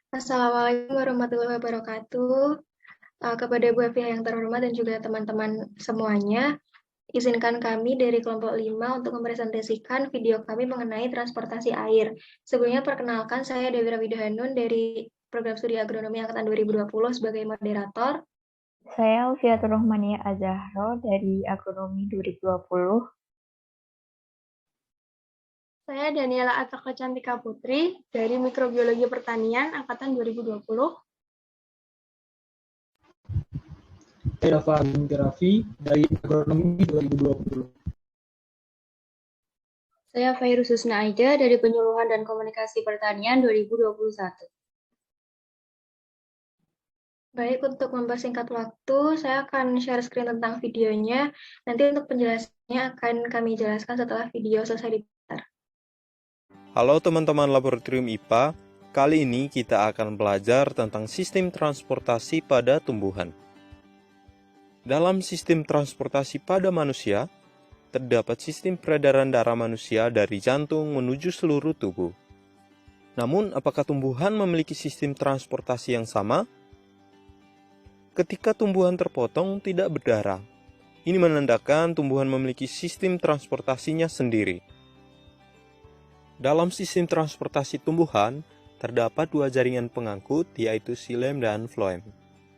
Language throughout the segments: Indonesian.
Assalamualaikum warahmatullahi wabarakatuh. Kepada Bu Evi yang terhormat dan juga teman-teman semuanya, izinkan kami dari kelompok 5 untuk mempresentasikan video kami mengenai transportasi air. Sebelumnya perkenalkan, saya Dewi Rawidahanun dari Program Studi Agronomi Angkatan 2020 sebagai moderator. Saya Alfiatur Rohmania Azahro dari Agronomi 2020. Saya Daniela Ataka Cantika Putri dari Mikrobiologi Pertanian Angkatan 2020. Saya Fahmi Raffi dari Agronomi 2020. Saya Fairuz Husna Aida dari Penyuluhan dan Komunikasi Pertanian 2021. Baik, untuk mempersingkat waktu, saya akan share screen tentang videonya. Nanti untuk penjelasannya akan kami jelaskan setelah video selesai diputar. Halo teman-teman Laboratorium IPA, kali ini kita akan belajar tentang sistem transportasi pada tumbuhan. Dalam sistem transportasi pada manusia, terdapat sistem peredaran darah manusia dari jantung menuju seluruh tubuh. Namun, apakah tumbuhan memiliki sistem transportasi yang sama? Ketika tumbuhan terpotong tidak berdarah, ini menandakan tumbuhan memiliki sistem transportasinya sendiri. Dalam sistem transportasi tumbuhan, terdapat dua jaringan pengangkut, yaitu xilem dan floem.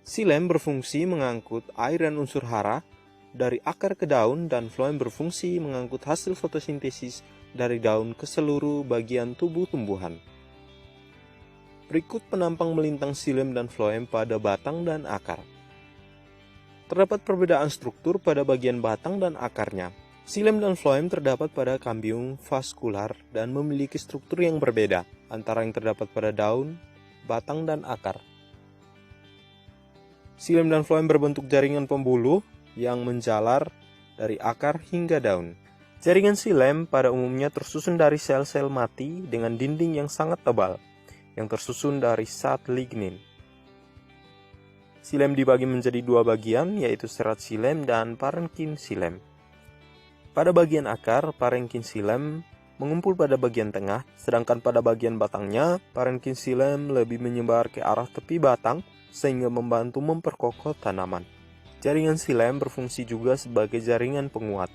Xilem berfungsi mengangkut air dan unsur hara dari akar ke daun, dan floem berfungsi mengangkut hasil fotosintesis dari daun ke seluruh bagian tubuh tumbuhan. Berikut penampang melintang xilem dan floem pada batang dan akar. Terdapat perbedaan struktur pada bagian batang dan akarnya. Xilem dan floem terdapat pada kambium vaskular dan memiliki struktur yang berbeda antara yang terdapat pada daun, batang, dan akar. Xilem dan floem berbentuk jaringan pembuluh yang menjalar dari akar hingga daun. Jaringan xilem pada umumnya tersusun dari sel-sel mati dengan dinding yang sangat tebal, yang tersusun dari zat lignin. Xilem dibagi menjadi dua bagian, yaitu serat xilem dan parenkim xilem. Pada bagian akar, parenkim xilem mengumpul pada bagian tengah, sedangkan pada bagian batangnya, parenkim xilem lebih menyebar ke arah tepi batang sehingga membantu memperkokoh tanaman. Jaringan xilem berfungsi juga sebagai jaringan penguat.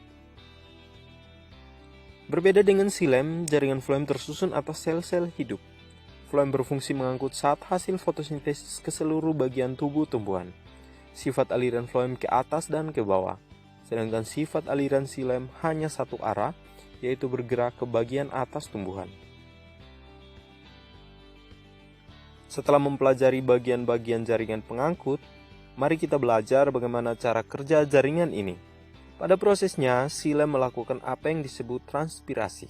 Berbeda dengan xilem, jaringan floem tersusun atas sel-sel hidup. Floem berfungsi mengangkut zat hasil fotosintesis ke seluruh bagian tubuh tumbuhan. Sifat aliran floem ke atas dan ke bawah, sedangkan sifat aliran xilem hanya satu arah, yaitu bergerak ke bagian atas tumbuhan. Setelah mempelajari bagian-bagian jaringan pengangkut, mari kita belajar bagaimana cara kerja jaringan ini. Pada prosesnya, xilem melakukan apa yang disebut transpirasi.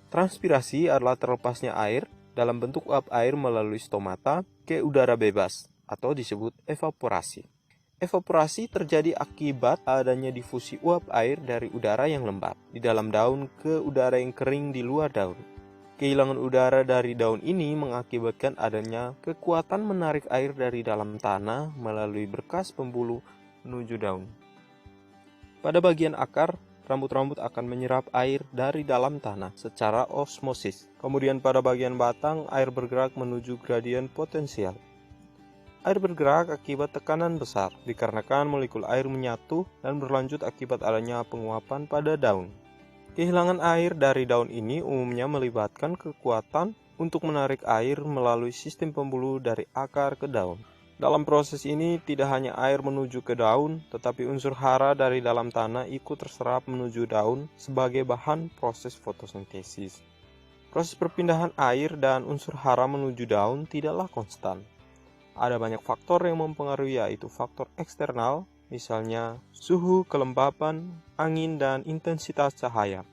Transpirasi adalah terlepasnya air dalam bentuk uap air melalui stomata ke udara bebas, atau disebut evaporasi. Evaporasi terjadi akibat adanya difusi uap air dari udara yang lembab di dalam daun ke udara yang kering di luar daun. Kehilangan udara dari daun ini mengakibatkan adanya kekuatan menarik air dari dalam tanah melalui berkas pembuluh menuju daun. Pada bagian akar, rambut-rambut akan menyerap air dari dalam tanah secara osmosis. Kemudian pada bagian batang, air bergerak menuju gradien potensial. Air bergerak akibat tekanan besar, dikarenakan molekul air menyatu dan berlanjut akibat adanya penguapan pada daun. Kehilangan air dari daun ini umumnya melibatkan kekuatan untuk menarik air melalui sistem pembuluh dari akar ke daun. Dalam proses ini tidak hanya air menuju ke daun, tetapi unsur hara dari dalam tanah ikut terserap menuju daun sebagai bahan proses fotosintesis. Proses perpindahan air dan unsur hara menuju daun tidaklah konstan. Ada banyak faktor yang mempengaruhi, yaitu faktor eksternal, misalnya suhu, kelembapan, angin, dan intensitas cahaya.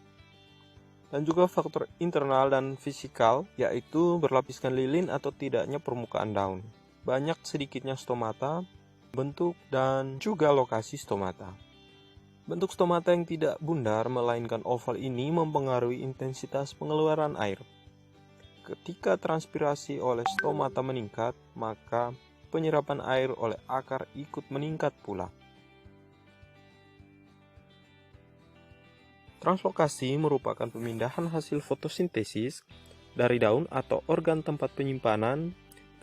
Dan juga faktor internal dan fisikal, yaitu berlapiskan lilin atau tidaknya permukaan daun, banyak sedikitnya stomata, bentuk, dan juga lokasi stomata. Bentuk stomata yang tidak bundar melainkan oval ini mempengaruhi intensitas pengeluaran air. Ketika transpirasi oleh stomata meningkat, maka penyerapan air oleh akar ikut meningkat pula. Translokasi merupakan pemindahan hasil fotosintesis dari daun atau organ tempat penyimpanan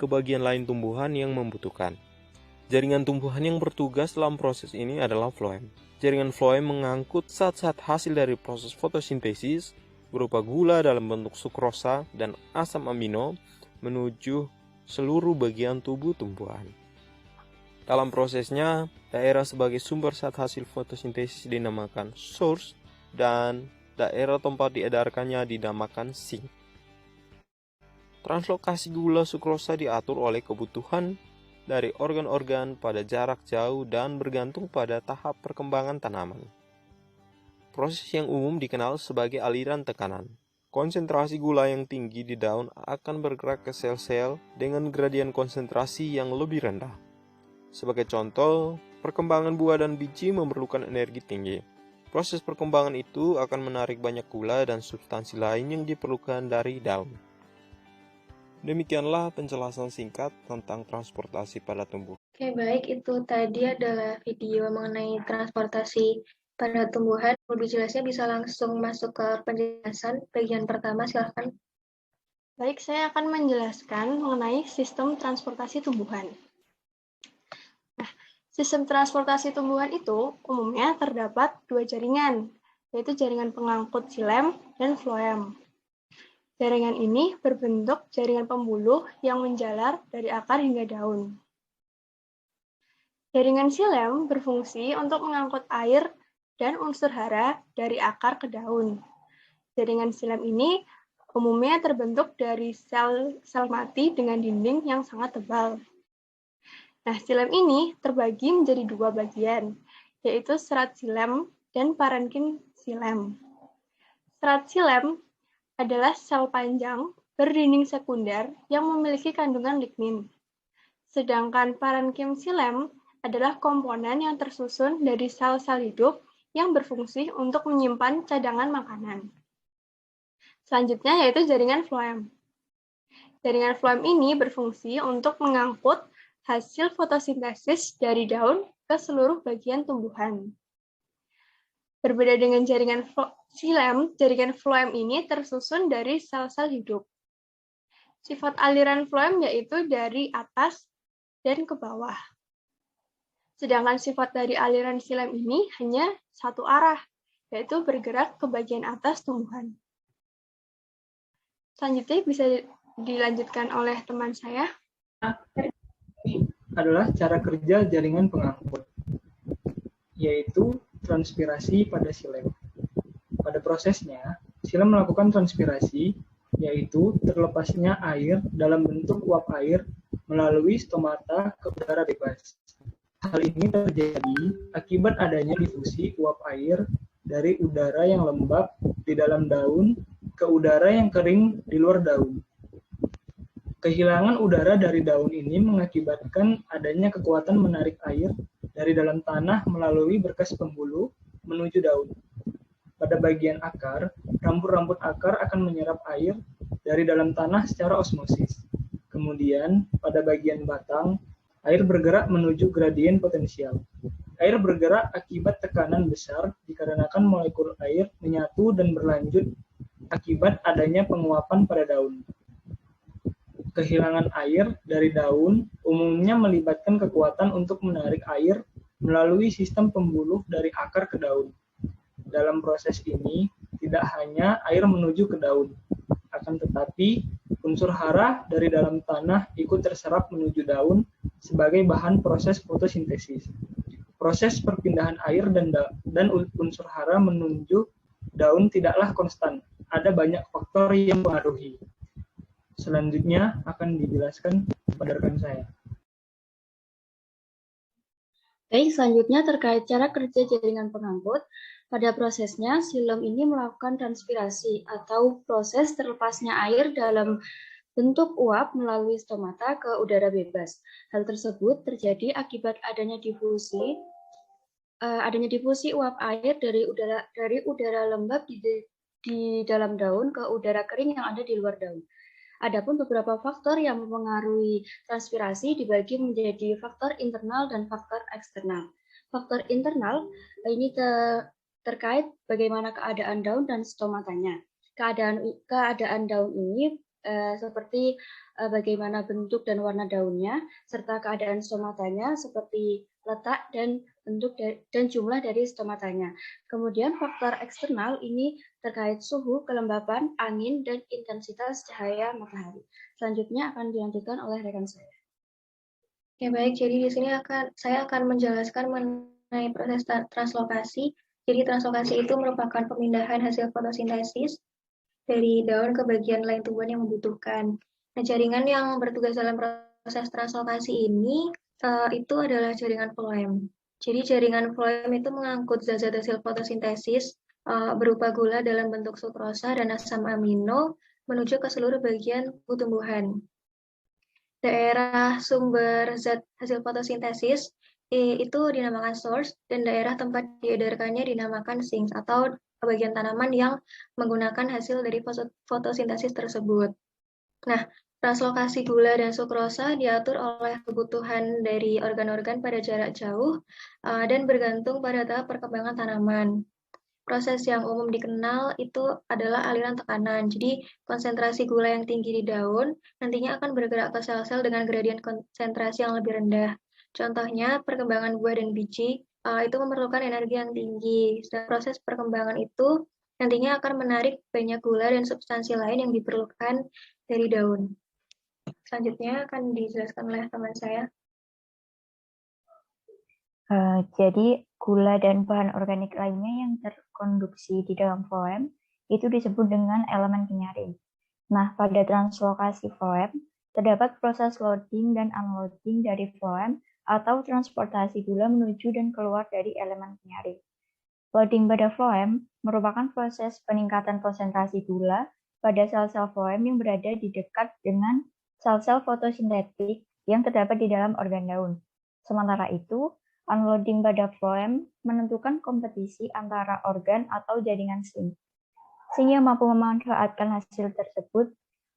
ke bagian lain tumbuhan yang membutuhkan. Jaringan tumbuhan yang bertugas dalam proses ini adalah floem. Jaringan floem mengangkut zat-zat hasil dari proses fotosintesis berupa gula dalam bentuk sukrosa dan asam amino menuju seluruh bagian tubuh tumbuhan. Dalam prosesnya, daerah sebagai sumber zat hasil fotosintesis dinamakan source dan daerah tempat diedarkannya dinamakan sink. Translokasi gula sukrosa diatur oleh kebutuhan dari organ-organ pada jarak jauh dan bergantung pada tahap perkembangan tanaman. Proses yang umum dikenal sebagai aliran tekanan. Konsentrasi gula yang tinggi di daun akan bergerak ke sel-sel dengan gradien konsentrasi yang lebih rendah. Sebagai contoh, perkembangan buah dan biji memerlukan energi tinggi. Proses perkembangan itu akan menarik banyak gula dan substansi lain yang diperlukan dari daun. Demikianlah penjelasan singkat tentang transportasi pada tumbuh. Oke, baik. Itu tadi adalah video mengenai transportasi pada tumbuhan. Lebih jelasnya bisa langsung masuk ke penjelasan bagian pertama, silahkan. Baik, saya akan menjelaskan mengenai sistem transportasi tumbuhan. Nah, sistem transportasi tumbuhan itu umumnya terdapat dua jaringan, yaitu jaringan pengangkut xilem dan floem. Jaringan ini berbentuk jaringan pembuluh yang menjalar dari akar hingga daun. Jaringan xilem berfungsi untuk mengangkut air dan unsur hara dari akar ke daun. Jaringan xilem ini umumnya terbentuk dari sel mati dengan dinding yang sangat tebal. Nah, xilem ini terbagi menjadi dua bagian, yaitu serat xilem dan parenkim xilem. Serat xilem adalah sel panjang berdinding sekunder yang memiliki kandungan lignin. Sedangkan parenkim xilem adalah komponen yang tersusun dari sel-sel hidup yang berfungsi untuk menyimpan cadangan makanan. Selanjutnya yaitu jaringan floem. Jaringan floem ini berfungsi untuk mengangkut hasil fotosintesis dari daun ke seluruh bagian tumbuhan. Berbeda dengan jaringan xilem, jaringan floem ini tersusun dari sel-sel hidup. Sifat aliran floem yaitu dari atas dan ke bawah. Sedangkan sifat dari aliran xilem ini hanya satu arah, yaitu bergerak ke bagian atas tumbuhan. Selanjutnya bisa dilanjutkan oleh teman saya. Ini adalah cara kerja jaringan pengangkut, yaitu transpirasi pada xilem. Pada prosesnya, xilem melakukan transpirasi, yaitu terlepasnya air dalam bentuk uap air melalui stomata ke udara bebas. Hal ini terjadi akibat adanya difusi uap air dari udara yang lembab di dalam daun ke udara yang kering di luar daun. Kehilangan udara dari daun ini mengakibatkan adanya kekuatan menarik air dari dalam tanah melalui berkas pembuluh menuju daun. Pada bagian akar, rambut-rambut akar akan menyerap air dari dalam tanah secara osmosis. Kemudian, pada bagian batang, air bergerak menuju gradien potensial. Air bergerak akibat tekanan besar dikarenakan molekul air menyatu dan berlanjut akibat adanya penguapan pada daun. Kehilangan air dari daun umumnya melibatkan kekuatan untuk menarik air melalui sistem pembuluh dari akar ke daun. Dalam proses ini, tidak hanya air menuju ke daun, akan tetapi unsur hara dari dalam tanah ikut terserap menuju daun sebagai bahan proses fotosintesis. Proses perpindahan air dan unsur hara menuju daun tidaklah konstan. Ada banyak faktor yang mempengaruhi. Selanjutnya akan dijelaskan pada rekan saya. Baik, selanjutnya terkait cara kerja jaringan pengangkut. Pada prosesnya, xilem ini melakukan transpirasi atau proses terlepasnya air dalam bentuk uap melalui stomata ke udara bebas. Hal tersebut terjadi akibat adanya difusi uap air dari udara lembab di dalam daun ke udara kering yang ada di luar daun. Adapun beberapa faktor yang mempengaruhi transpirasi dibagi menjadi faktor internal dan faktor eksternal. Faktor internal ini terkait bagaimana keadaan daun dan stomatanya. Keadaan daun ini seperti bagaimana bentuk dan warna daunnya, serta keadaan stomatanya seperti letak dan bentuk dan jumlah dari stomatanya. Kemudian faktor eksternal ini terkait suhu, kelembapan, angin, dan intensitas cahaya matahari. Selanjutnya akan dilanjutkan oleh rekan saya. Ya baik, jadi di sini saya akan menjelaskan mengenai proses translokasi. Jadi translokasi itu merupakan pemindahan hasil fotosintesis dari daun ke bagian lain tumbuhan yang membutuhkan. Nah, jaringan yang bertugas dalam proses translokasi ini itu adalah jaringan floem. Jadi jaringan floem itu mengangkut zat-zat hasil fotosintesis berupa gula dalam bentuk sukrosa dan asam amino menuju ke seluruh bagian tumbuhan. Daerah sumber zat hasil fotosintesis itu dinamakan source dan daerah tempat diedarkannya dinamakan sinks atau bagian tanaman yang menggunakan hasil dari fotosintesis tersebut. Nah, translokasi gula dan sukrosa diatur oleh kebutuhan dari organ-organ pada jarak jauh dan bergantung pada tahap perkembangan tanaman. Proses yang umum dikenal itu adalah aliran tekanan. Jadi, konsentrasi gula yang tinggi di daun nantinya akan bergerak ke sel-sel dengan gradien konsentrasi yang lebih rendah. Contohnya, perkembangan buah dan biji itu memerlukan energi yang tinggi. Dan proses perkembangan itu nantinya akan menarik banyak gula dan substansi lain yang diperlukan dari daun. Selanjutnya akan dijelaskan oleh teman saya. Jadi gula dan bahan organik lainnya yang terkonduksi di dalam floem itu disebut dengan elemen penyaring. Nah, pada translokasi floem terdapat proses loading dan unloading dari floem atau transportasi gula menuju dan keluar dari elemen penyaring. Loading pada floem merupakan proses peningkatan konsentrasi gula pada sel-sel floem yang berada di dekat dengan sel-sel fotosintetik yang terdapat di dalam organ daun. Sementara itu, unloading pada floem menentukan kompetisi antara organ atau jaringan sink. Sink yang mampu memanfaatkan hasil tersebut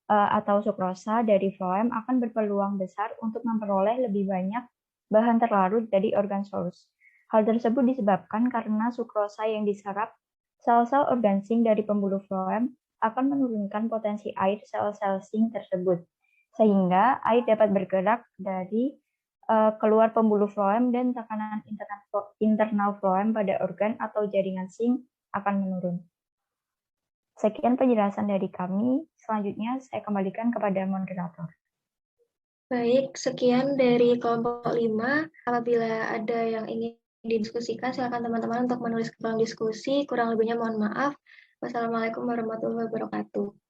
atau sukrosa dari floem akan berpeluang besar untuk memperoleh lebih banyak bahan terlarut dari organ source. Hal tersebut disebabkan karena sukrosa yang diserap sel-sel organ sink dari pembuluh floem akan menurunkan potensi air sel-sel sink tersebut, sehingga air dapat bergerak dari keluar pembuluh floem dan tekanan internal floem pada organ atau jaringan sink akan menurun. Sekian penjelasan dari kami. Selanjutnya saya kembalikan kepada moderator. Baik, sekian dari kelompok 5. Apabila ada yang ingin didiskusikan, silakan teman-teman untuk menulis ke kolom diskusi. Kurang lebihnya mohon maaf. Wassalamualaikum warahmatullahi wabarakatuh.